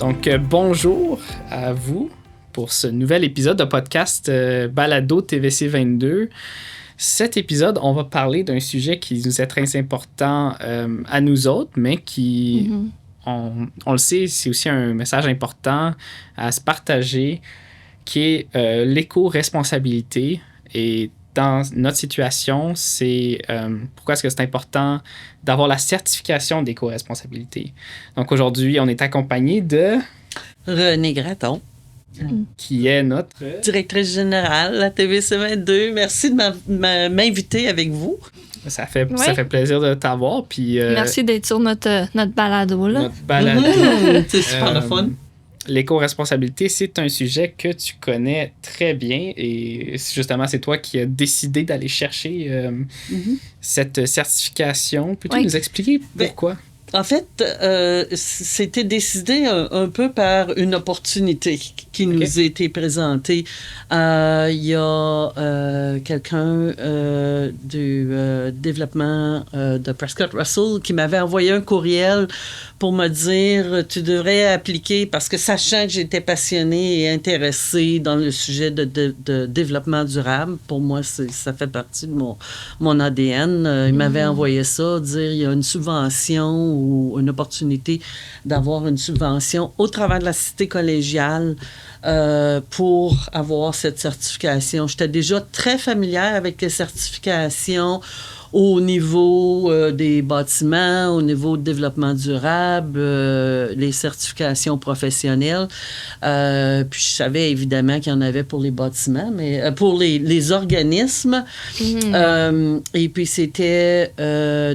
Donc, bonjour à vous pour ce nouvel épisode de podcast Balado TVC 22. Cet épisode, on va parler d'un sujet qui nous est très important à nous autres, mais qui, on le sait, c'est aussi un message important à se partager, qui est l'éco-responsabilité. Et dans notre situation, c'est pourquoi est-ce que c'est important d'avoir la certification d'éco-responsabilité. Donc aujourd'hui, on est accompagné de Renée Gratton, qui est notre directrice générale à TVC 22. Merci de m'inviter avec vous. Ça fait plaisir de t'avoir. Puis, merci d'être sur notre balado. Là. Notre balado. C'est super le fun. L'éco-responsabilité, c'est un sujet que tu connais très bien et justement, c'est toi qui as décidé d'aller chercher cette certification. Peux-tu nous expliquer pourquoi? En fait, c'était décidé un peu par une opportunité qui nous a été présentée. Il y a quelqu'un du développement de Prescott Russell qui m'avait envoyé un courriel pour me dire « Tu devrais appliquer » parce que sachant que j'étais passionnée et intéressée dans le sujet de développement durable, pour moi, ça fait partie de mon ADN. Il m'avait envoyé ça, dire « Il y a une subvention ou une opportunité d'avoir une subvention au travers de la cité collégiale pour avoir cette certification. » J'étais déjà très familière avec les certifications au niveau des bâtiments, au niveau de développement durable, les certifications professionnelles. Puis je savais évidemment qu'il y en avait pour les bâtiments, mais pour les organismes. Et puis c'était...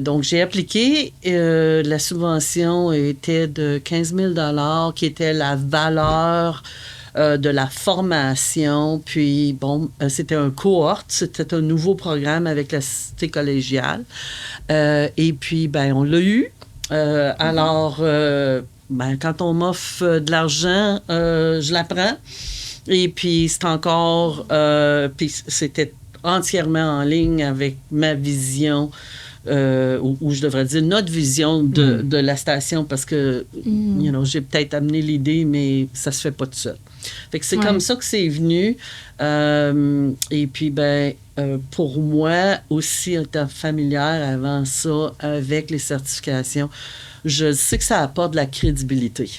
donc j'ai appliqué. La subvention était de 15 000 $ qui était la valeur de la formation. Puis, bon, c'était un cohorte, c'était un nouveau programme avec la cité collégiale. Et puis, ben on l'a eu. Alors, quand on m'offre de l'argent, je la prends. Et puis, c'est encore... puis, c'était entièrement en ligne avec ma vision ou je devrais dire notre vision de la station parce que, j'ai peut-être amené l'idée, mais ça se fait pas tout seul. Fait que c'est comme ça que c'est venu. Et puis, pour moi, aussi étant familière avant ça avec les certifications, je sais que ça apporte de la crédibilité.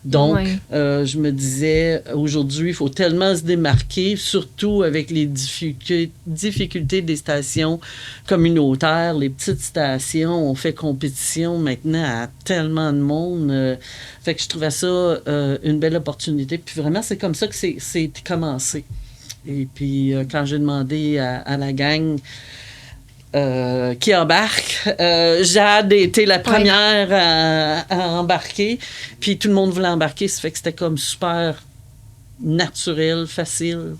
Donc, je me disais, aujourd'hui, il faut tellement se démarquer, surtout avec les difficultés des stations communautaires, les petites stations. On fait compétition maintenant à tellement de monde. Fait que je trouvais ça une belle opportunité. Puis vraiment, c'est comme ça que c'est commencé. Et puis, quand j'ai demandé à la gang... qui embarque. Jade était la première à embarquer, puis tout le monde voulait embarquer, ça fait que c'était comme super naturel, facile.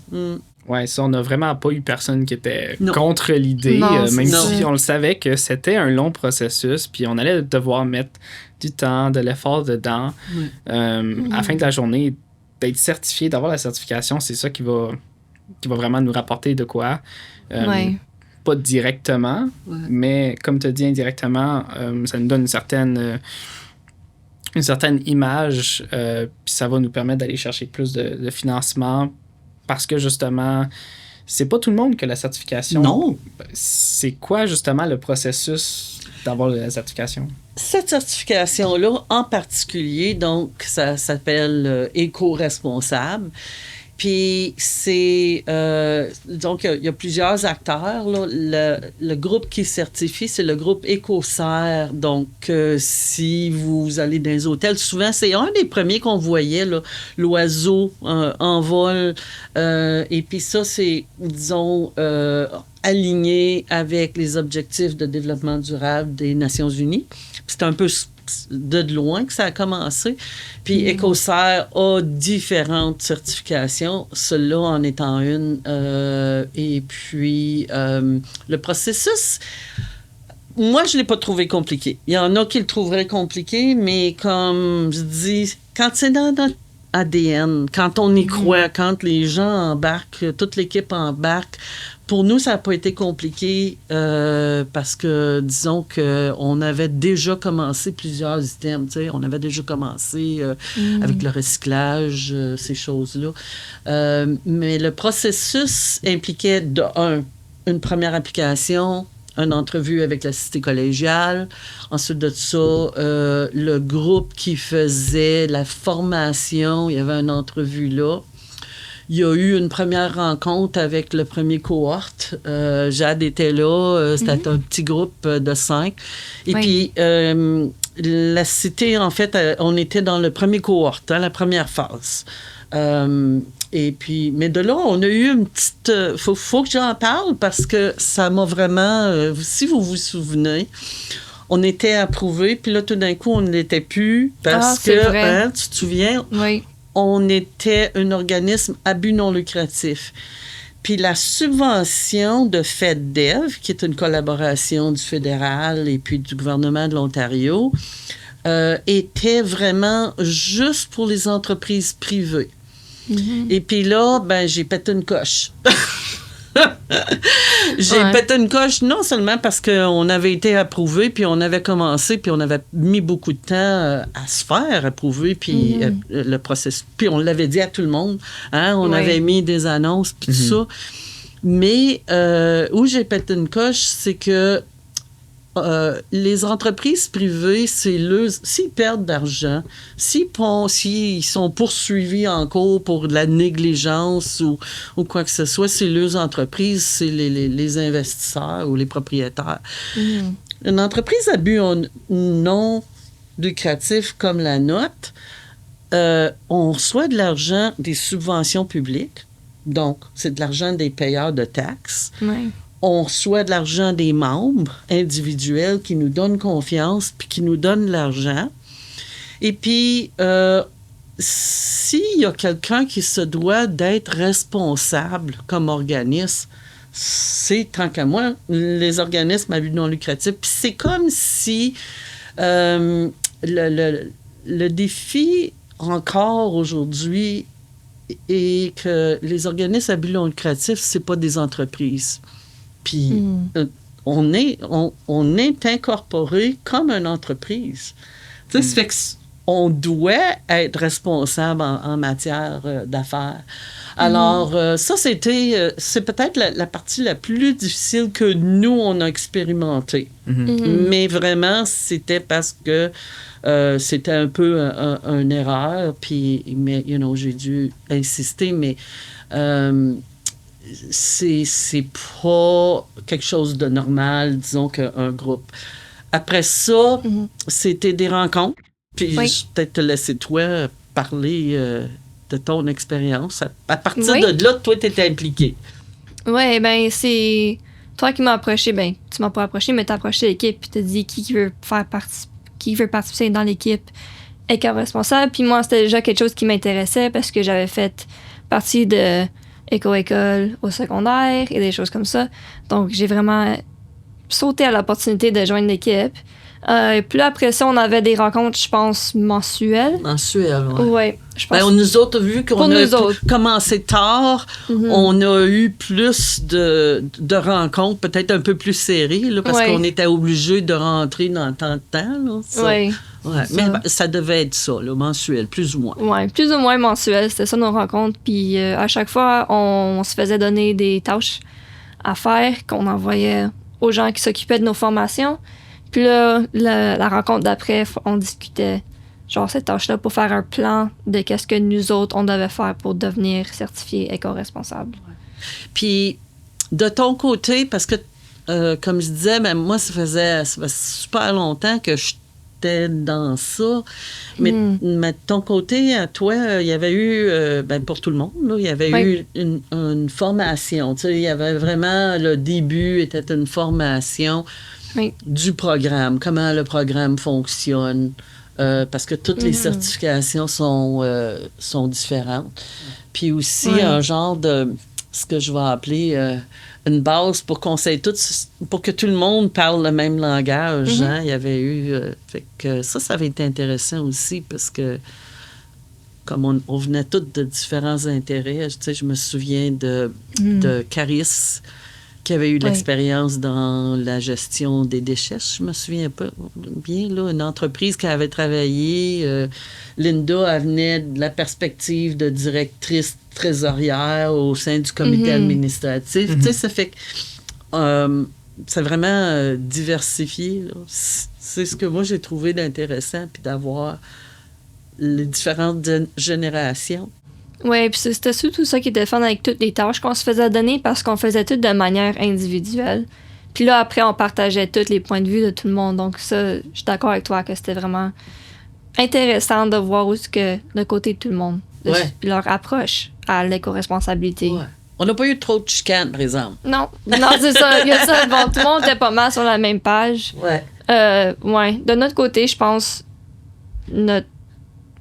Ouais, ça, on n'a vraiment pas eu personne qui était contre l'idée, même si on le savait que c'était un long processus, puis on allait devoir mettre du temps, de l'effort dedans. À la fin de la journée, d'être certifié, d'avoir la certification, c'est ça qui va vraiment nous rapporter de quoi. Pas directement, mais comme tu as dit indirectement, ça nous donne une certaine image, puis ça va nous permettre d'aller chercher plus de financement parce que justement, c'est pas tout le monde qui a la certification. Non. C'est quoi justement le processus d'avoir la certification? Cette certification-là, en particulier, donc, ça s'appelle éco-responsable. Puis c'est... donc, il y a plusieurs acteurs. Là. Le groupe qui certifie, c'est le groupe Écossaire. Donc, si vous allez dans les hôtels, souvent, c'est un des premiers qu'on voyait, là, l'oiseau en vol. Et puis ça, c'est, disons, aligné avec les objectifs de développement durable des Nations Unies. C'est un peu de loin que ça a commencé. Puis Écossaire a différentes certifications, celle-là en étant une. Et puis, le processus, moi, je ne l'ai pas trouvé compliqué. Il y en a qui le trouveraient compliqué, mais comme je dis, quand c'est dans notre ADN, quand on y croit, quand les gens embarquent, toute l'équipe embarque pour nous, ça n'a pas été compliqué parce que, disons qu'on avait déjà commencé plusieurs items. Tu sais, on avait déjà commencé avec le recyclage, ces choses-là. Mais le processus impliquait, une première application, une entrevue avec la cité collégiale. Ensuite de ça, le groupe qui faisait la formation, il y avait une entrevue là. Il y a eu une première rencontre avec le premier cohorte. Jade était là. C'était un petit groupe de 5. Et puis, la cité, en fait, on était dans le premier cohorte, la première phase. Et puis, mais de là, on a eu une petite... faut que j'en parle parce que ça m'a vraiment... si vous vous souvenez, on était approuvés, puis là, tout d'un coup, on ne l'était plus parce que, tu te souviens? Oui. On était un organisme à but non lucratif. Puis la subvention de FedDev, qui est une collaboration du fédéral et puis du gouvernement de l'Ontario, était vraiment juste pour les entreprises privées. Mm-hmm. Et puis là, j'ai pété une coche. J'ai pété une coche non seulement parce qu'on avait été approuvé, puis on avait commencé, puis on avait mis beaucoup de temps à se faire approuver, puis le processus. Puis on l'avait dit à tout le monde. Hein, on avait mis des annonces, puis tout ça. Mais où j'ai pété une coche, c'est que les entreprises privées, s'ils perdent d'argent, s'ils sont poursuivis en cours pour de la négligence ou quoi que ce soit, c'est leurs entreprises, c'est les investisseurs ou les propriétaires. Une entreprise à but non lucratif comme la nôtre, on reçoit de l'argent des subventions publiques, donc c'est de l'argent des payeurs de taxes. Oui. On reçoit de l'argent des membres individuels qui nous donnent confiance puis qui nous donnent de l'argent. Et puis, s'il y a quelqu'un qui se doit d'être responsable comme organisme, c'est, tant qu'à moi, les organismes à but non lucratif. Puis c'est comme si le défi encore aujourd'hui est que les organismes à but non lucratif, c'est pas des entreprises. Puis, on est incorporé comme une entreprise. Tu sais, ça fait qu'on doit être responsable en matière d'affaires. Alors, ça, c'est peut-être la partie la plus difficile que nous, on a expérimenté. Mais vraiment, c'était parce que c'était un peu une erreur. Puis, mais, j'ai dû insister, mais... c'est pas quelque chose de normal, disons, qu'un groupe. Après ça, c'était des rencontres. Puis je vais peut-être te laisser toi parler de ton expérience. À partir de là, toi, tu étais impliqué. Oui, c'est toi qui m'as approché. Tu m'as pas approché, mais tu as approché l'équipe. Puis tu as dit qui veut participer dans l'équipe et qui est responsable. Puis moi, c'était déjà quelque chose qui m'intéressait parce que j'avais fait partie de école au secondaire et des choses comme ça. Donc, j'ai vraiment sauté à l'opportunité de joindre l'équipe. Puis là, après ça, on avait des rencontres, je pense, mensuelles. Mensuelles, oui. Oui, je pense. Nous autres, vu qu'on a commencé tard, on a eu plus de rencontres, peut-être un peu plus serrées, là, parce qu'on était obligés de rentrer dans tant de temps. Oui. Ouais, mais ça devait être ça, là, mensuel, plus ou moins. Oui, plus ou moins mensuel, c'était ça nos rencontres. Puis à chaque fois, on se faisait donner des tâches à faire qu'on envoyait aux gens qui s'occupaient de nos formations. Puis là, la rencontre d'après, on discutait cette tâche-là pour faire un plan de qu'est-ce que nous autres, on devait faire pour devenir certifiés éco-responsables. Ouais. Puis, de ton côté, parce que, comme je disais, moi, ça faisait super longtemps que je dans ça. Mais de ton côté, à toi, il y avait eu, pour tout le monde, là, il y avait eu une formation. Tu sais, il y avait vraiment, le début était une formation du programme, comment le programme fonctionne, parce que toutes les certifications sont différentes. Puis aussi, un genre de, ce que je vais appeler... une base pour qu'on sait pour que tout le monde parle le même langage. Hein? Il y avait eu... fait que ça avait été intéressant aussi parce que comme on venait tous de différents intérêts, tu sais, je me souviens de Caris qui avait eu de Oui. l'expérience dans la gestion des déchets, je me souviens pas bien, là, une entreprise qui avait travaillé. Linda, elle venait de la perspective de directrice trésorière au sein du comité administratif. Tu sais, ça fait que c'est vraiment diversifié, là. C'est ce que moi, j'ai trouvé d'intéressant, puis d'avoir les différentes générations. Oui, puis c'était surtout ça qui était fun avec toutes les tâches qu'on se faisait donner parce qu'on faisait tout de manière individuelle. Puis là, après, on partageait tous les points de vue de tout le monde. Donc ça, je suis d'accord avec toi que c'était vraiment intéressant de voir où est-ce que le côté de tout le monde, leur approche à l'éco-responsabilité. Ouais. On n'a pas eu trop de chicanes, par exemple. Non, c'est ça. Il y a ça. Bon, tout le monde était pas mal sur la même page. Ouais. Ouais. De notre côté, je pense, notre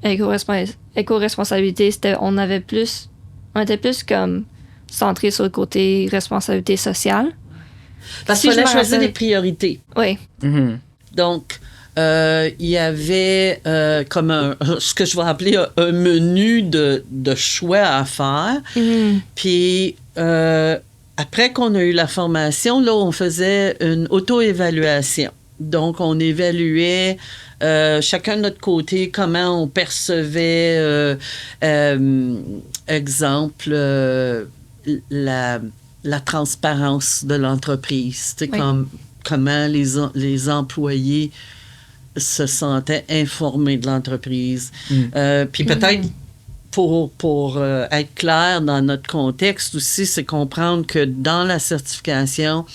éco-responsabilité, c'était, on était plus comme centré sur le côté responsabilité sociale. Parce Si qu'il fallait je me choisir rappelle- des priorités. Oui. Donc, il y avait comme ce que je vais appeler un menu de choix à faire. Puis, après qu'on a eu la formation, là, on faisait une auto-évaluation. Donc, on évaluait chacun de notre côté comment on percevait, exemple, la transparence de l'entreprise. Tu sais, comment les employés se sentaient informés de l'entreprise. Puis peut-être, pour être clair dans notre contexte aussi, c'est comprendre que dans la certification,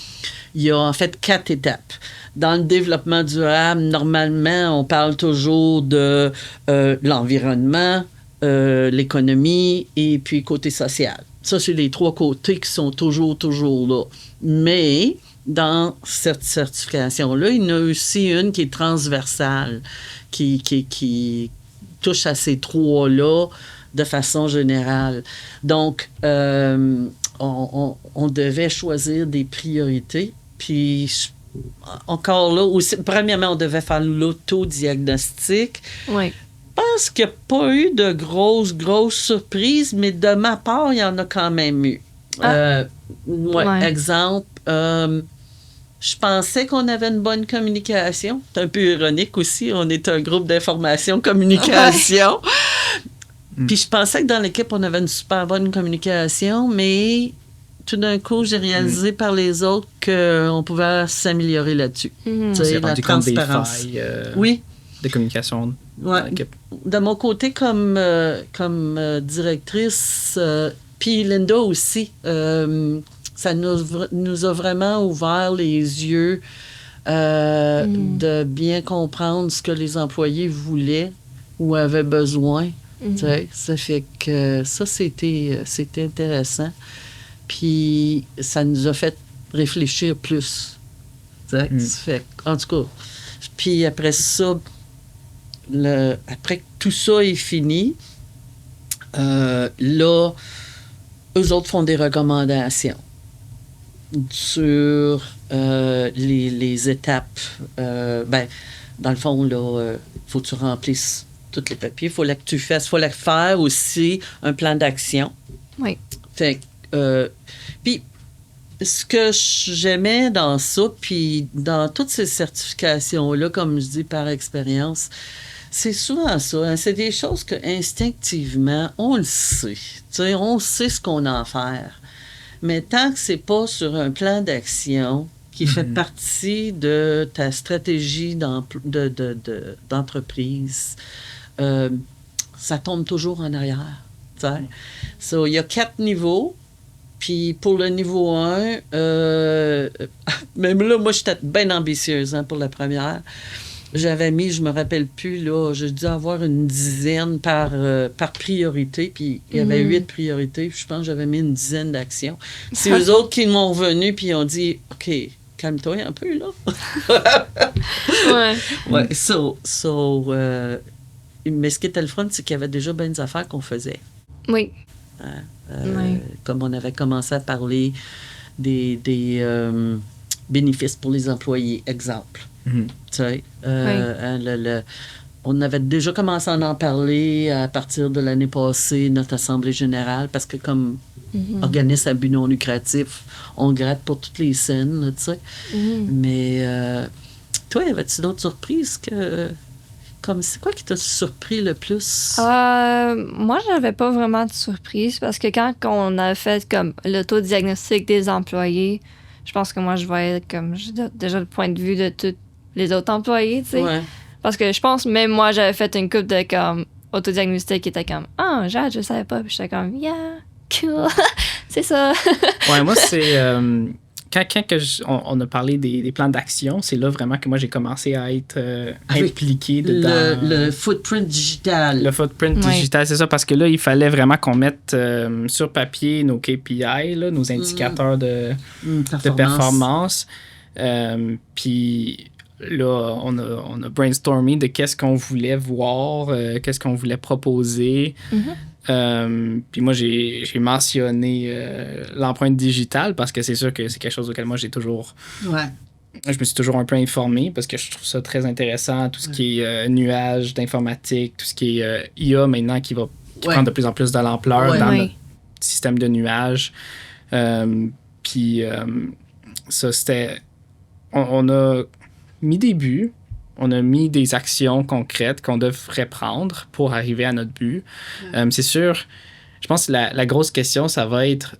il y a en fait 4 étapes. Dans le développement durable, normalement, on parle toujours de l'environnement, l'économie et puis côté social. Ça, c'est les 3 côtés qui sont toujours là. Mais dans cette certification-là, il y en a aussi une qui est transversale, qui touche à ces 3-là de façon générale. Donc, on devait choisir des priorités. Puis, encore là, aussi, premièrement, on devait faire l'autodiagnostic. Oui. Je pense qu'il n'y a pas eu de grosses surprises, mais de ma part, il y en a quand même eu. Exemple, je pensais qu'on avait une bonne communication. C'est un peu ironique aussi. On est un groupe d'information communication. Puis je pensais que dans l'équipe, on avait une super bonne communication, mais tout d'un coup, j'ai réalisé par les autres qu'on pouvait s'améliorer là-dessus. C'est la rendu compte des transparence. failles Oui. de communication dans l'équipe. De mon côté, comme directrice, puis Linda aussi, ça nous a vraiment ouvert les yeux de bien comprendre ce que les employés voulaient ou avaient besoin. Ça fait que ça, c'était intéressant. Puis ça nous a fait réfléchir plus. Ça fait, en tout cas, puis après ça, après que tout ça est fini, là, eux autres font des recommandations sur les étapes. Dans le fond, là, faut que tu remplisses tous les papiers. Il faut que tu fasses. Il faut faire aussi un plan d'action. Oui. Fait puis, ce que j'aimais dans ça, puis dans toutes ces certifications-là, comme je dis par expérience, c'est souvent ça. Hein, c'est des choses que instinctivement, on le sait. On sait ce qu'on a à faire. Mais tant que c'est pas sur un plan d'action qui fait partie de ta stratégie d'entreprise, ça tombe toujours en arrière. Il y a 4 niveaux. Puis pour le niveau 1, même là, moi, j'étais bien ambitieuse pour la première. J'avais mis, je me rappelle plus, là, j'ai dû avoir une dizaine par priorité. Puis il y avait 8 priorités. Puis je pense que j'avais mis une dizaine d'actions. C'est eux autres qui m'ont revenu puis ils ont dit « OK, calme-toi un peu, là. » Ouais, mais ce qui était le fun, c'est qu'il y avait déjà bien des affaires qu'on faisait. Oui. Comme on avait commencé à parler des bénéfices pour les employés, exemple. Tu sais, on avait déjà commencé à en parler à partir de l'année passée, notre Assemblée générale, parce que comme organisme à but non lucratif, on gratte pour toutes les scènes, là, tu sais. Mais toi, y avait-tu d'autres surprises que... Comme, c'est quoi qui t'a surpris le plus? Moi, j'avais pas vraiment de surprise parce que quand on a fait comme l'autodiagnostic des employés, je pense que moi, je voyais comme j'ai déjà le point de vue de tous les autres employés, tu sais. Ouais. Parce que je pense, même moi, j'avais fait une couple de comme autodiagnostic qui était comme « Ah, Jade, je savais pas. » Puis j'étais comme « Yeah, cool. » C'est ça. Ouais, moi, c'est... on a parlé des plans d'action, c'est là vraiment que moi, j'ai commencé à être impliqué dedans. Le footprint digital. Le footprint digital, c'est ça, parce que là, il fallait vraiment qu'on mette sur papier nos KPI, là, nos indicateurs de performance. Puis là, on a brainstormé de qu'est-ce qu'on voulait voir, qu'est-ce qu'on voulait proposer. Puis moi, j'ai mentionné l'empreinte digitale parce que c'est sûr que c'est quelque chose auquel moi j'ai toujours... Ouais. Je me suis toujours un peu informé parce que je trouve ça très intéressant, tout ce qui est nuages d'informatique, tout ce qui est IA maintenant qui prend de plus en plus de l'ampleur dans notre système de nuages. Puis ça, c'était... On a mis des buts. On a mis des actions concrètes qu'on devrait prendre pour arriver à notre but. C'est sûr, je pense que la grosse question, ça va être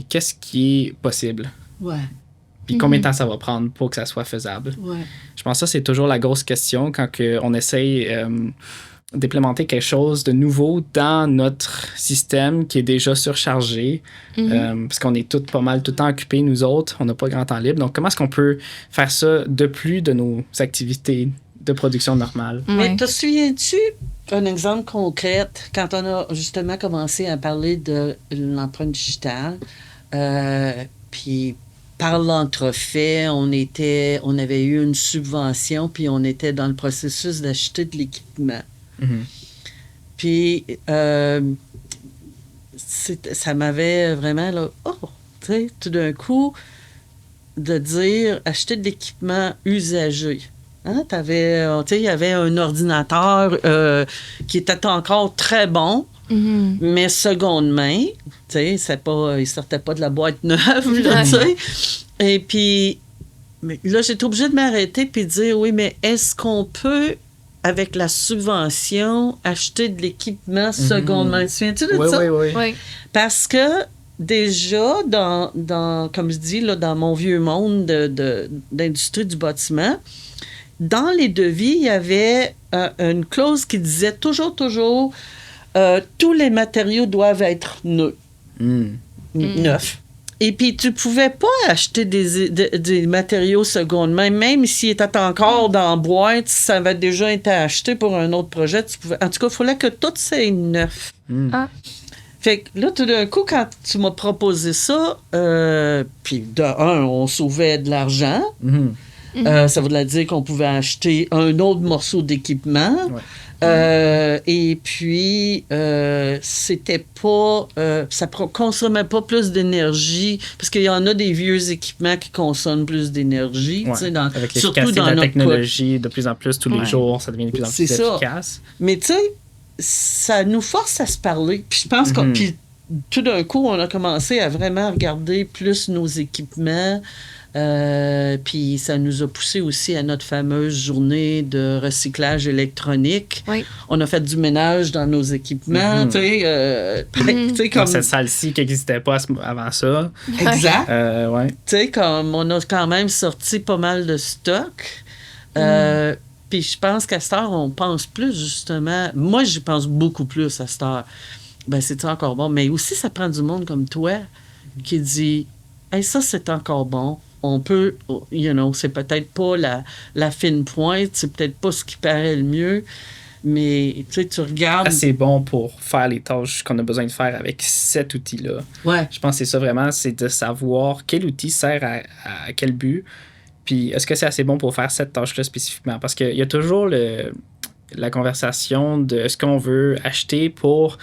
qu'est-ce qui est possible? Ouais. Puis combien de temps ça va prendre pour que ça soit faisable? Ouais. Je pense que ça, c'est toujours la grosse question quand on essaye d'implémenter quelque chose de nouveau dans notre système qui est déjà surchargé. Parce qu'on est tous pas mal tout le temps occupés, nous autres. On n'a pas grand temps libre. Donc, comment est-ce qu'on peut faire ça de plus de nos activités de production normale? Mais te souviens-tu un exemple concret quand on a justement commencé à parler de l'empreinte digitale? Puis par l'entrefait, on avait eu une subvention, puis on était dans le processus d'acheter de l'équipement. Puis, ça m'avait vraiment, là, tu sais, tout d'un coup, de dire acheter de l'équipement usagé. Hein? Il y avait un ordinateur qui était encore très bon, mais seconde main. Tu sais, il sortait pas de la boîte neuve, là, tu sais. Et puis, là, j'étais obligée de m'arrêter puis de dire, oui, mais est-ce qu'on peut, avec la subvention, acheter de l'équipement seconde main? Tu souviens-tu de ça? Oui. Parce que déjà, comme je dis, là, dans mon vieux monde d'industrie du bâtiment, dans les devis, il y avait une clause qui disait toujours, tous les matériaux doivent être neufs. Et puis, tu pouvais pas acheter des matériaux seconde main, même s'ils étaient encore dans la boîte, si ça avait déjà été acheté pour un autre projet. En tout cas, il fallait que tout soit neuf. Fait que là, tout d'un coup, quand tu m'as proposé ça, puis on sauvait de l'argent. Ça voulait dire qu'on pouvait acheter un autre morceau d'équipement. Et puis, c'était pas... ça consommait pas plus d'énergie, parce qu'il y en a des vieux équipements qui consomment plus d'énergie. Avec l'efficacité de la technologie, de plus en plus, tous les jours, ça devient de plus en plus efficace. Mais tu sais, ça nous force à se parler. Puis je pense que tout d'un coup, on a commencé à vraiment regarder plus nos équipements. Puis ça nous a poussé aussi à notre fameuse journée de recyclage électronique. On a fait du ménage dans nos équipements. Tu sais, comme cette salle-ci qui n'existait pas avant ça. Exact. Tu sais, comme on a quand même sorti pas mal de stock. Puis je pense qu'à cette heure, on pense plus justement. Moi, j'y pense beaucoup plus à cette heure. Ben, c'est encore bon. Mais aussi, ça prend du monde comme toi qui dit hey, ça, c'est encore bon. On peut, c'est peut-être pas la fine pointe, c'est peut-être pas ce qui paraît le mieux, mais tu regardes. Assez bon pour faire les tâches qu'on a besoin de faire avec cet outil-là. Je pense que c'est ça vraiment, c'est de savoir quel outil sert à quel but. Puis est-ce que c'est assez bon pour faire cette tâche-là spécifiquement? Parce qu'il y a toujours la conversation de ce qu'on veut acheter pour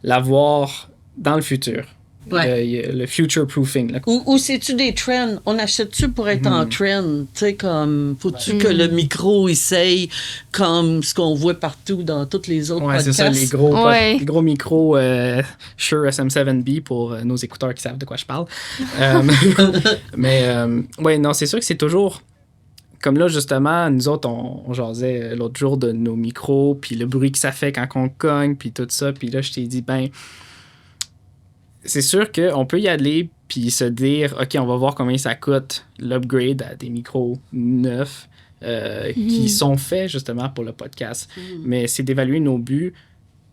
l'avoir dans le futur. le future proofing. Là. Ou c'est-tu des trends? On achète-tu pour être en trend? Tu sais, comme, faut-tu que le micro essaye comme ce qu'on voit partout dans tous les autres podcasts? C'est ça, les gros micros Shure SM7B pour nos écouteurs qui savent de quoi je parle. Mais non, c'est sûr que c'est toujours... Comme là, justement, nous autres, on jasait l'autre jour de nos micros, puis le bruit que ça fait quand on cogne, puis tout ça. Puis là, je t'ai dit, c'est sûr qu'on peut y aller, puis se dire, OK, on va voir combien ça coûte l'upgrade à des micros neufs qui sont faits, justement, pour le podcast. Mais c'est d'évaluer nos buts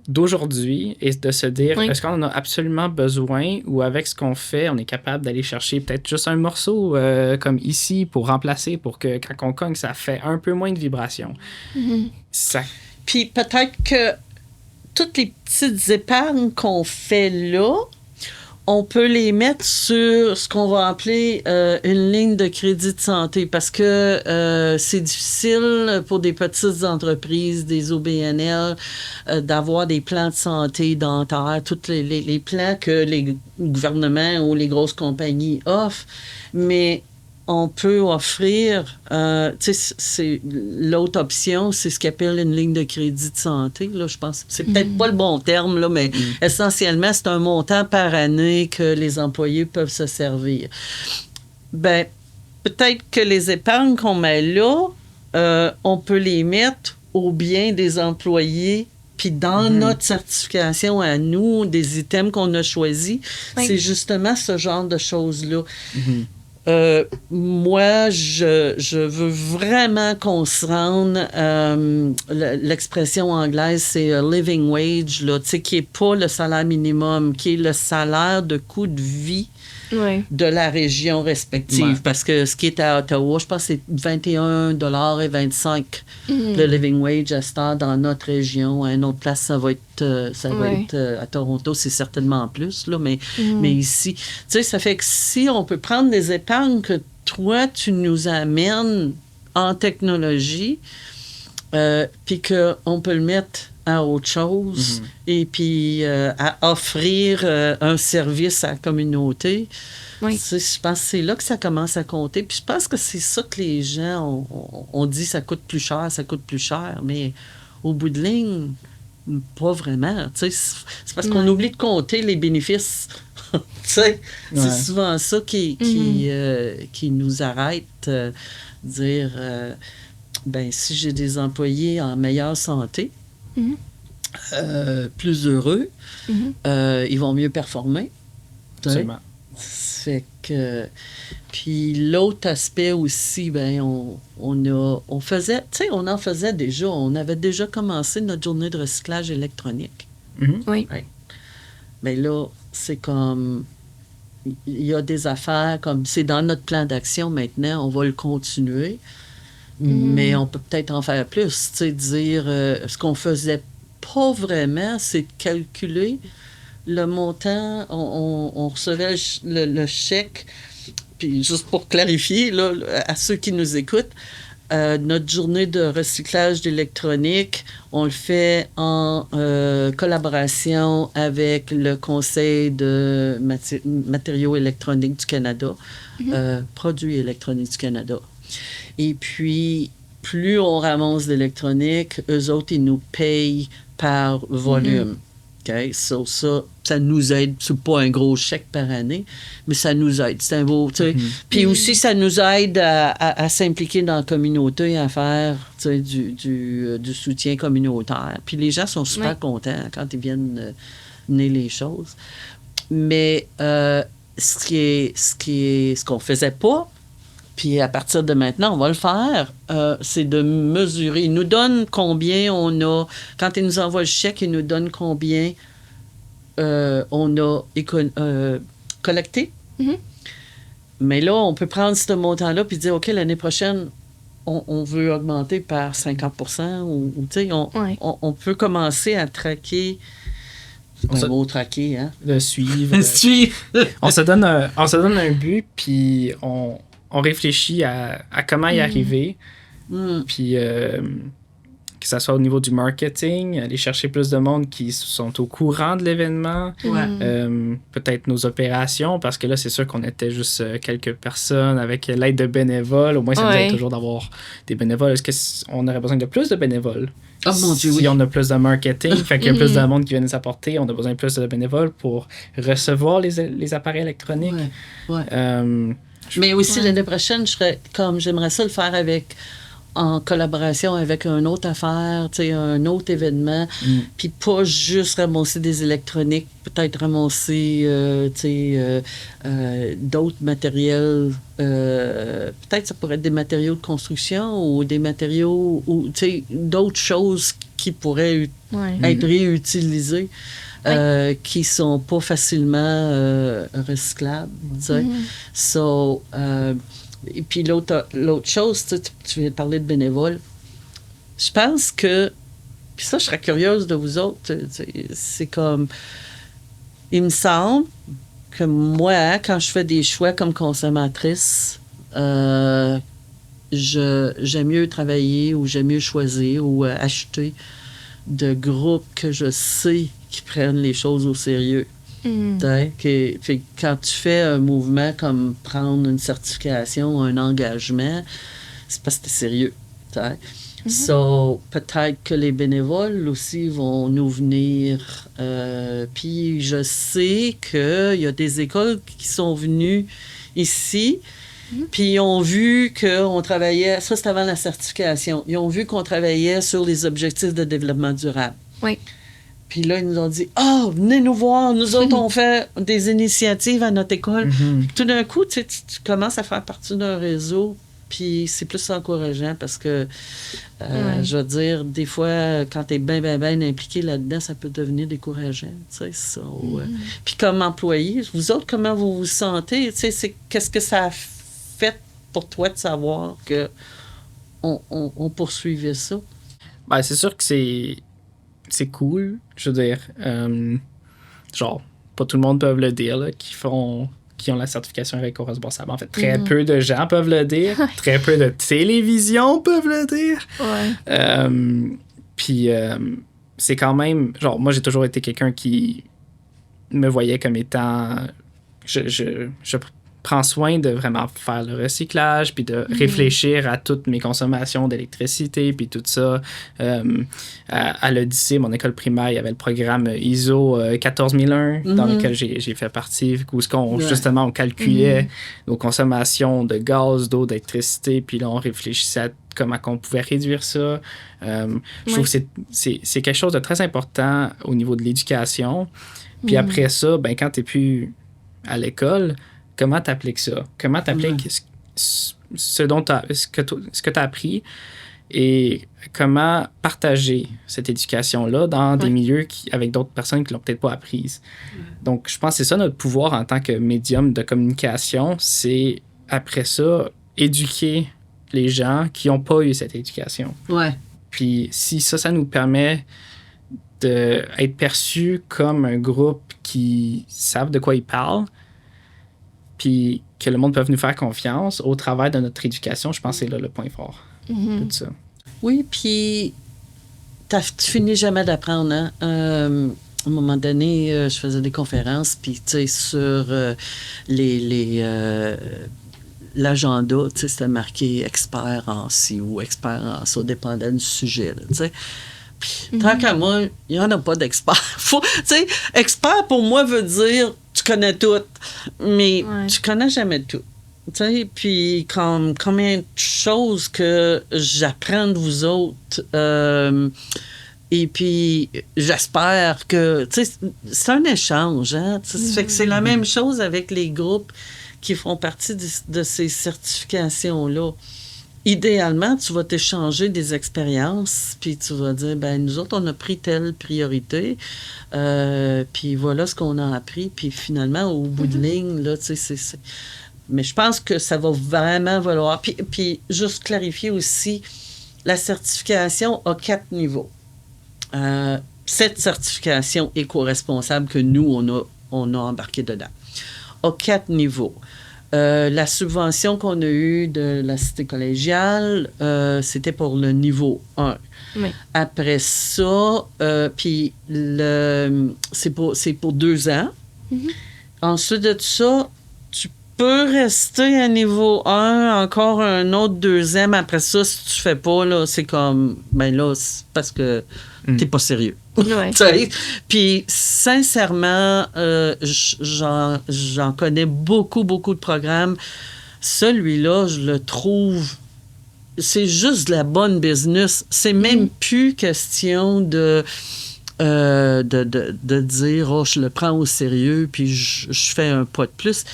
d'aujourd'hui et de se dire, est-ce qu'on en a absolument besoin ou avec ce qu'on fait, on est capable d'aller chercher peut-être juste un morceau comme ici pour remplacer, pour que quand on cogne, ça fait un peu moins de vibrations. Ça... Puis peut-être que toutes les petites épargnes qu'on fait là, on peut les mettre sur ce qu'on va appeler une ligne de crédit de santé parce que c'est difficile pour des petites entreprises, des OBNL, d'avoir des plans de santé dentaire, tous les plans que les gouvernements ou les grosses compagnies offrent. Mais on peut offrir, tu sais, c'est l'autre option, c'est ce qu'on appelle une ligne de crédit de santé. Là, je pense, c'est peut-être pas le bon terme, là, mais essentiellement, c'est un montant par année que les employés peuvent se servir. Ben, peut-être que les épargnes qu'on met là, on peut les mettre au bien des employés. Puis dans notre certification à nous, des items qu'on a choisis, c'est justement ce genre de choses-là. Moi, je veux vraiment qu'on se rende, l'expression anglaise, c'est living wage, là, qui n'est pas le salaire minimum, qui est le salaire de coût de vie de la région respective. Parce que ce qui est à Ottawa, je pense que c'est 21,25 le living wage à ce temps dans notre région. À une autre place, ça va être à Toronto, c'est certainement plus, là, mais ici, tu sais, ça fait que si on peut prendre des épargnes que toi, tu nous amènes en technologie, puis qu'on peut le mettre à autre chose et puis à offrir un service à la communauté. Je pense que c'est là que ça commence à compter. Puis je pense que c'est ça que les gens ont dit, ça coûte plus cher, mais au bout de ligne, pas vraiment. C'est parce qu'on oublie de compter les bénéfices. C'est souvent ça qui nous arrête. Dire, si j'ai des employés en meilleure santé, plus heureux, ils vont mieux performer. Absolument. Fait que... Puis l'autre aspect aussi, on en faisait déjà. On avait déjà commencé notre journée de recyclage électronique. Oui. Mais là, c'est comme... Il y a des affaires comme... C'est dans notre plan d'action maintenant, on va le continuer. Mais on peut peut-être en faire plus. Tu sais, dire... ce qu'on faisait pas vraiment, c'est de calculer le montant. On recevait le chèque. Puis juste pour clarifier, là, à ceux qui nous écoutent, notre journée de recyclage d'électronique, on le fait en collaboration avec le Conseil de matériaux électroniques du Canada, Produits électroniques du Canada. Et puis, plus on ramasse d'électronique, eux autres, ils nous payent par volume. OK? So, ça nous aide. C'est pas un gros chèque par année, mais ça nous aide. C'est un beau, tu sais. Puis aussi, ça nous aide à s'impliquer dans la communauté, à faire, tu sais, du soutien communautaire. Puis les gens sont super contents quand ils viennent mener les choses. Mais ce qu'on faisait pas, puis à partir de maintenant, on va le faire, c'est de mesurer. Ils nous donnent combien on a... Quand ils nous envoient le chèque, ils nous donnent combien on a collecté. Mais là, on peut prendre ce montant-là puis dire, OK, l'année prochaine, on veut augmenter par 50%. Ou tu sais, on peut commencer à traquer... C'est un mot traquer, hein? Le suivre. On se donne un but, puis on réfléchit à comment y arriver. Puis que ce soit au niveau du marketing, aller chercher plus de monde qui sont au courant de l'événement, peut-être nos opérations, parce que là, c'est sûr qu'on était juste quelques personnes avec l'aide de bénévoles. Au moins, ça nous aide toujours d'avoir des bénévoles. Est-ce qu'on aurait besoin de plus de bénévoles? Oh mon Dieu, si on a plus de marketing, fait qu'il y a plus de monde qui vient nous apporter, on a besoin de plus de bénévoles pour recevoir les appareils électroniques. Mais aussi, l'année prochaine, j'aimerais ça le faire en collaboration avec une autre affaire, un autre événement, puis pas juste ramasser des électroniques, peut-être ramasser d'autres matériels. Peut-être ça pourrait être des matériaux de construction ou des matériaux, ou d'autres choses qui pourraient être réutilisées. Qui sont pas facilement recyclables. Et puis l'autre chose, tu viens de parler de bénévoles. Je pense que, puis ça, je serais curieuse de vous autres, c'est comme, il me semble que moi, quand je fais des choix comme consommatrice, j'aime mieux travailler ou j'aime mieux choisir ou acheter de groupes que je sais qui prennent les choses au sérieux. Quand tu fais un mouvement comme prendre une certification, un engagement, c'est parce que c'est sérieux. So, peut-être que les bénévoles aussi vont nous venir. Puis je sais qu'il y a des écoles qui sont venues ici, puis ils ont vu qu'on travaillait, ça c'est avant la certification, ils ont vu qu'on travaillait sur les objectifs de développement durable. Oui. Puis là, ils nous ont dit « Ah, venez nous voir, nous autres, on fait des initiatives à notre école. Tout d'un coup, tu commences à faire partie d'un réseau, puis c'est plus encourageant parce que, je veux dire, des fois, quand tu es bien impliqué là-dedans, ça peut devenir décourageant. Puis comme employé, vous autres, comment vous vous sentez? Qu'est-ce que ça a fait pour toi de savoir qu'on poursuivait ça? Ben, c'est sûr que c'est cool, je veux dire. Genre, pas tout le monde peut le dire, là, qui ont la certification éco-responsable. En fait, très peu de gens peuvent le dire. Très peu de télévisions peuvent le dire. Puis, c'est quand même... Genre, moi, j'ai toujours été quelqu'un qui me voyait comme étant... Je prends soin de vraiment faire le recyclage, puis de réfléchir à toutes mes consommations d'électricité, puis tout ça. À l'Odyssée, mon école primaire, il y avait le programme ISO 14001, dans lequel j'ai fait partie, où justement, on calculait nos consommations de gaz, d'eau, d'électricité, puis là, on réfléchissait à comment on pouvait réduire ça. Je trouve que c'est quelque chose de très important au niveau de l'éducation. Puis après ça, ben, quand tu n'es plus à l'école, comment tu appliques ça? Comment tu appliques ce que tu as appris et comment partager cette éducation-là dans des milieux avec d'autres personnes qui ne l'ont peut-être pas apprise. Donc, je pense que c'est ça notre pouvoir en tant que médium de communication, c'est après ça, éduquer les gens qui n'ont pas eu cette éducation. Puis si ça nous permet d'être perçus comme un groupe qui savent de quoi ils parlent, puis que le monde peut nous faire confiance au travers de notre éducation, je pense que c'est là le point fort de tout ça. Oui, puis tu finis jamais d'apprendre. Hein? À un moment donné, je faisais des conférences, puis tu sais, sur l'agenda, tu sais, c'était marqué expert en ci ou expert en ça, dépendant du sujet, tu sais. Puis, tant qu'à moi, il n'y en a pas d'expert. Tu sais, expert pour moi veut dire tu connais tout, mais tu connais jamais tout. Tu sais, puis combien de choses que j'apprends de vous autres. Et puis, j'espère que... Tu sais, c'est un échange, hein? Ça fait que c'est la même chose avec les groupes qui font partie de ces certifications-là. Idéalement, tu vas t'échanger des expériences, puis tu vas dire, ben nous autres, on a pris telle priorité, puis voilà ce qu'on a appris, puis finalement, au bout de ligne, là, tu sais, c'est... Mais je pense que ça va vraiment valoir. Puis juste clarifier aussi, la certification a 4 niveaux. Cette certification éco-responsable que nous, on a embarqué dedans, a 4 niveaux. La subvention qu'on a eue de la cité collégiale, c'était pour le niveau 1. Oui. Après ça, puis c'est pour 2 ans. Mhm. Ensuite de ça, tu peux rester à niveau 1, encore un autre 2e. Après ça, si tu fais pas, là, c'est comme, ben là, c'est parce que t'es pas sérieux. Ouais. Puis, sincèrement, j'en connais beaucoup, beaucoup de programmes. Celui-là, je le trouve... C'est juste de la bonne business. C'est même plus question de dire « Oh, je le prends au sérieux, puis je fais un pas de plus. »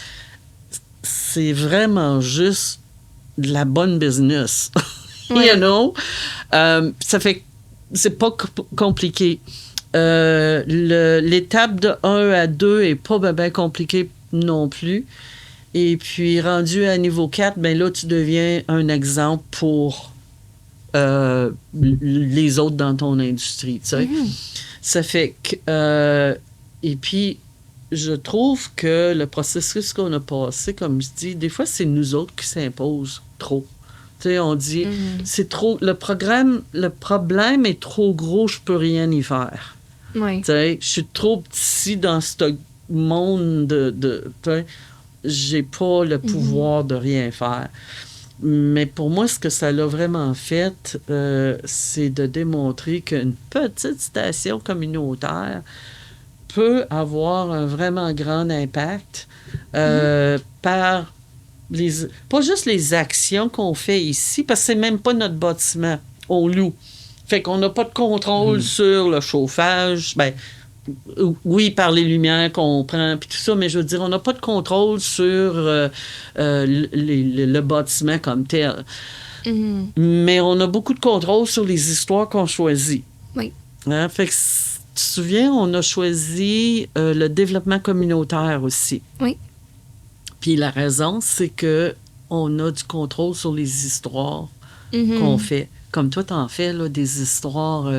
C'est vraiment juste de la bonne business. Ouais. You know? Ça fait... C'est pas compliqué. L'étape de 1 à 2 est pas bien compliquée non plus. Et puis, rendu à niveau 4, ben là, tu deviens un exemple pour les autres dans ton industrie, tu sais. Ça fait que... et puis, je trouve que le processus qu'on a passé, comme je dis, des fois, c'est nous autres qui s'imposent trop. Tu sais, on dit, c'est trop... Le problème est trop gros, je peux rien y faire. Oui. Tu sais, je suis trop petit dans ce monde de tu sais, j'ai pas le pouvoir de rien faire. Mais pour moi, ce que ça l'a vraiment fait, c'est de démontrer qu'une petite station communautaire peut avoir un vraiment grand impact par pas juste les actions qu'on fait ici, parce que c'est même pas notre bâtiment, on loue. Fait qu'on n'a pas de contrôle sur le chauffage. Ben, oui, par les lumières qu'on prend, puis tout ça, mais je veux dire, on n'a pas de contrôle sur le bâtiment comme tel. Mais on a beaucoup de contrôle sur les histoires qu'on choisit. Oui. Hein? Fait que, tu te souviens, on a choisi le développement communautaire aussi. Oui. Puis la raison, c'est que on a du contrôle sur les histoires qu'on fait. Comme toi, t'en fais, là, des histoires...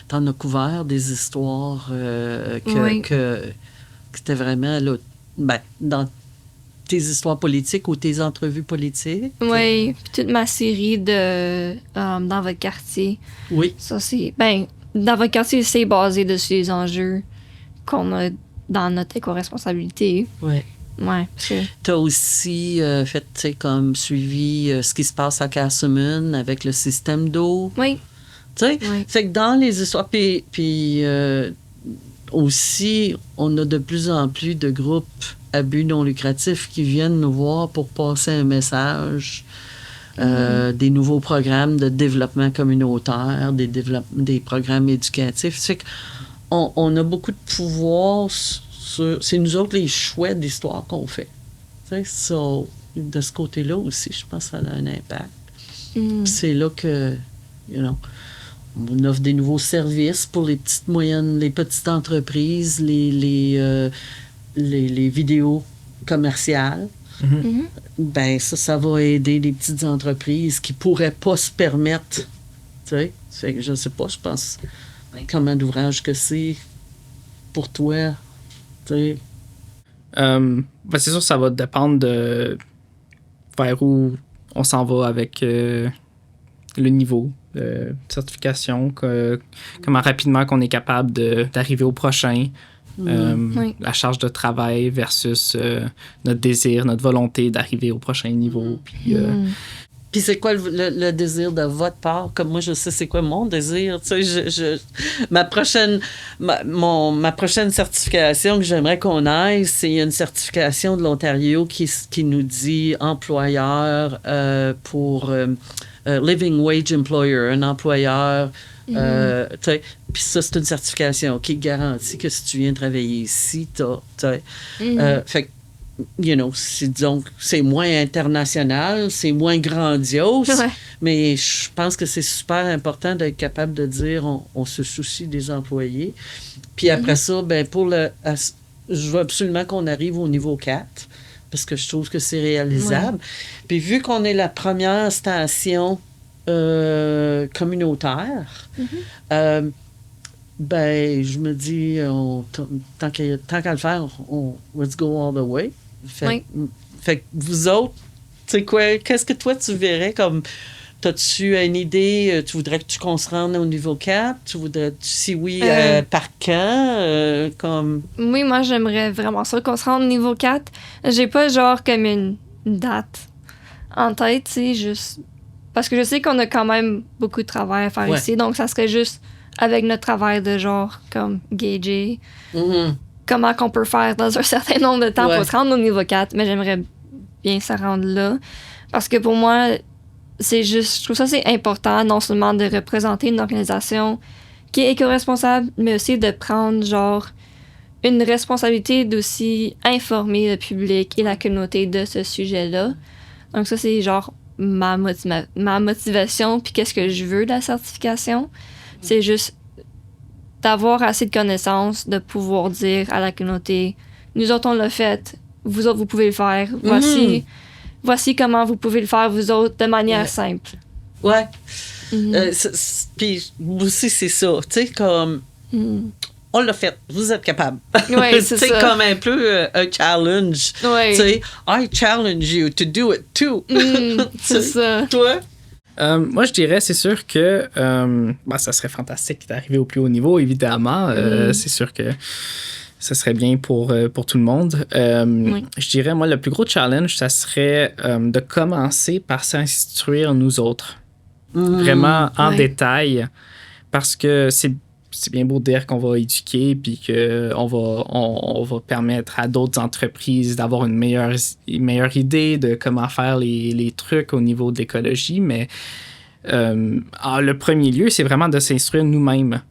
t'en as couvert des histoires que c'était vraiment, là, ben, dans tes histoires politiques ou tes entrevues politiques. Oui, puis toute ma série de Dans votre quartier. Oui. Ça, c'est... Ben, Dans votre quartier, c'est basé dessus les enjeux qu'on a dans notre éco-responsabilité. Oui. Ouais. Tu as aussi fait, tu sais, comme suivi ce qui se passe à Casselman avec le système d'eau. Oui. Tu sais? Oui. Fait que dans les histoires... Puis aussi, on a de plus en plus de groupes à but non lucratif qui viennent nous voir pour passer un message. Des nouveaux programmes de développement communautaire, des programmes éducatifs. C'est qu'on a beaucoup de pouvoir c'est nous autres les choix d'histoire qu'on fait. So, de ce côté-là aussi, je pense que ça a un impact. C'est là que, on offre des nouveaux services pour les petites moyennes, les petites entreprises, les vidéos commerciales. Ben ça va aider les petites entreprises qui pourraient pas se permettre. Tu sais, je sais pas, je pense comment d'ouvrage que c'est pour toi. Ben c'est sûr que ça va dépendre de vers où on s'en va avec le niveau de certification, comment rapidement qu'on est capable d'arriver au prochain. Oui. La charge de travail versus notre désir, notre volonté d'arriver au prochain niveau. Puis c'est quoi le désir de votre part? Comme moi, je sais c'est quoi mon désir. Tu sais, ma prochaine certification que j'aimerais qu'on aille, c'est une certification de l'Ontario qui nous dit employeur pour Living Wage Employer, un employeur. Tu sais, puis ça, c'est une certification qui garantit que si tu viens travailler ici, fait que c'est moins international, c'est moins grandiose, mais je pense que c'est super important d'être capable de dire on se soucie des employés. Puis après ça, ben je veux absolument qu'on arrive au niveau 4 parce que je trouve que c'est réalisable. Puis vu qu'on est la première station communautaire, ben je me dis tant qu'à le faire, let's go all the way. Fait que vous autres, tu sais quoi, qu'est-ce que toi tu verrais comme. T'as-tu une idée? Tu voudrais qu'on se rende au niveau 4? Si oui, par quand? Comme... Oui, moi, j'aimerais vraiment ça qu'on se rende au niveau 4. J'ai pas genre comme une date en tête, tu sais, juste... Parce que je sais qu'on a quand même beaucoup de travail à faire ici, donc ça serait juste avec notre travail de genre, comme, gager comment qu'on peut faire dans un certain nombre de temps pour se rendre au niveau 4, mais j'aimerais bien se rendre là. Parce que pour moi... C'est juste, je trouve ça c'est important, non seulement de représenter une organisation qui est éco-responsable, mais aussi de prendre, genre, une responsabilité d'aussi informer le public et la communauté de ce sujet-là. Donc ça, c'est, genre, ma motivation, puis qu'est-ce que je veux de la certification. C'est juste d'avoir assez de connaissances, de pouvoir dire à la communauté, nous autres, on l'a fait, vous autres, vous pouvez le faire, voici comment vous pouvez le faire, vous autres, de manière simple. Ouais. Puis aussi, c'est ça. Tu sais, comme... On l'a fait. Vous êtes capable. Oui, c'est ça. C'est comme un peu un challenge. Oui. Tu sais, I challenge you to do it too. C'est ça. Toi? Moi, je dirais, c'est sûr que ça serait fantastique d'arriver au plus haut niveau, évidemment. C'est sûr que ça serait bien pour tout le monde. Je dirais, moi, le plus gros challenge, ça serait de commencer par s'instruire nous autres. Vraiment en détail. Parce que c'est bien beau de dire qu'on va éduquer puis qu'on va permettre à d'autres entreprises d'avoir une meilleure idée de comment faire les trucs au niveau de l'écologie. Mais le premier lieu, c'est vraiment de s'instruire nous-mêmes.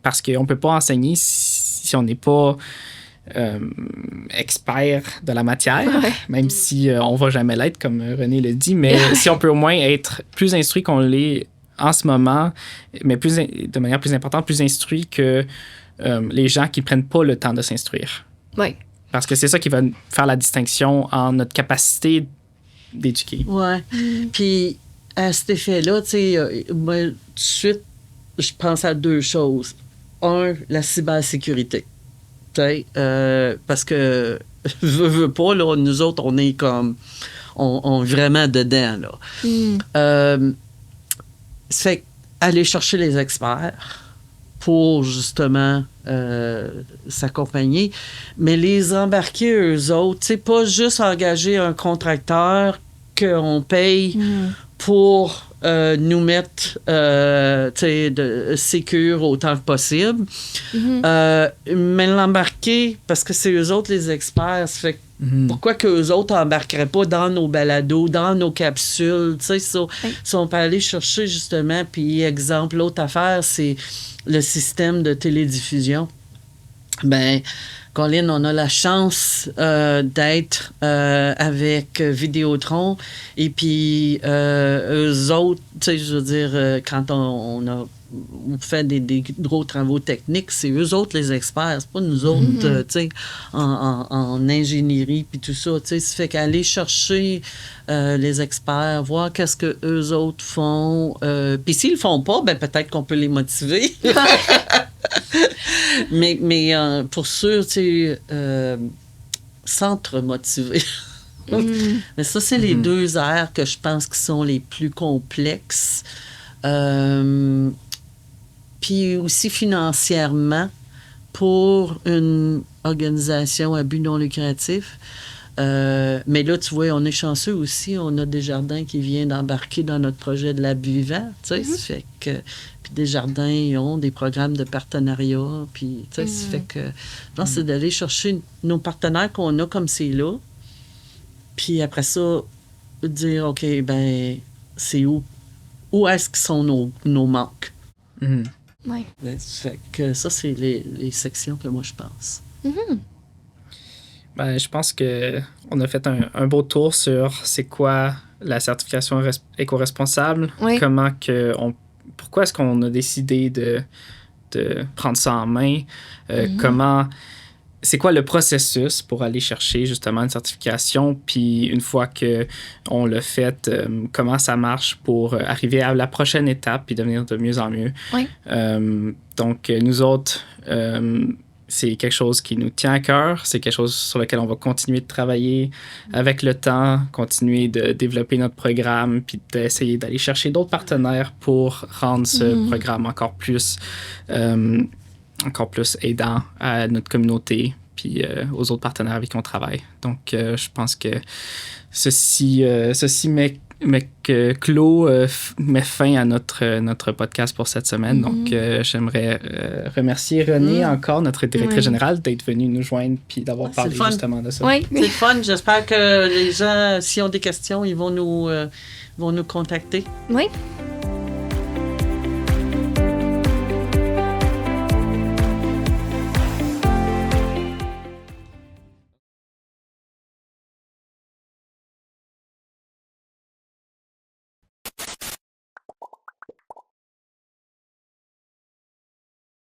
Parce qu'on ne peut pas enseigner si on n'est pas expert de la matière, même si on ne va jamais l'être, comme René le dit, mais si on peut au moins être plus instruit qu'on l'est en ce moment, mais de manière plus importante, plus instruit que les gens qui ne prennent pas le temps de s'instruire. Oui. Parce que c'est ça qui va faire la distinction en notre capacité d'éduquer. Ouais. Puis, à cet effet-là, tu sais, moi, tout de suite, je pense à deux choses. Un, la cybersécurité. Tu sais, parce que, veux pas, là, nous autres, on est comme, on est vraiment dedans, là. C'est aller chercher les experts pour, justement, s'accompagner, mais les embarquer eux autres, tu sais, pas juste engager un contracteur qu'on paye pour nous mettre, tu sais, de sécure autant que possible. Mais l'embarquer, parce que c'est eux autres les experts, ça fait que pourquoi qu'eux autres n'embarqueraient pas dans nos balados, dans nos capsules, tu sais, si on peut aller chercher, justement, puis exemple, l'autre affaire, c'est le système de télédiffusion. Ben, Colin, on a la chance d'être avec Vidéotron et puis eux autres, tu sais, je veux dire, quand on fait des gros travaux techniques, c'est eux autres les experts, c'est pas nous autres, tu sais, en ingénierie puis tout ça, tu sais, ça fait qu'aller chercher les experts, voir qu'est-ce que eux autres font, puis s'ils le font pas, ben peut-être qu'on peut les motiver. mais pour sûr, tu sais, s'entre-motiver. Mais ça, c'est les deux aires que je pense qui sont les plus complexes. Puis aussi financièrement, pour une organisation à but non lucratif. Mais là, tu vois, on est chanceux aussi. On a Desjardins qui vient d'embarquer dans notre projet de Lab Vivant. Tu sais, ça fait que... Puis Desjardins, ils ont des programmes de partenariat. Puis, tu sais, ça fait que... Non, c'est d'aller chercher nos partenaires qu'on a comme c'est là. Puis après ça, dire, OK, ben, c'est où? Où est-ce que sont nos manques? Oui. Ça fait que ça, c'est les sections que moi, je pense. Ben, je pense qu'on a fait un beau tour sur c'est quoi la certification éco-responsable, pourquoi est-ce qu'on a décidé de prendre ça en main, c'est quoi le processus pour aller chercher justement une certification, puis une fois qu'on l'a fait, comment ça marche pour arriver à la prochaine étape puis devenir de mieux en mieux. Oui. Donc, nous autres, c'est quelque chose qui nous tient à cœur, c'est quelque chose sur lequel on va continuer de travailler avec le temps, continuer de développer notre programme, puis d'essayer d'aller chercher d'autres partenaires pour rendre ce programme encore plus aidant à notre communauté, puis aux autres partenaires avec qui on travaille. Donc, je pense que ceci met fin à notre podcast pour cette semaine. Donc, j'aimerais remercier Renée encore, notre directrice générale, d'être venue nous joindre puis d'avoir parlé justement de ça. Oui. C'est le fun. J'espère que les gens, s'ils ont des questions, ils vont nous contacter. Oui.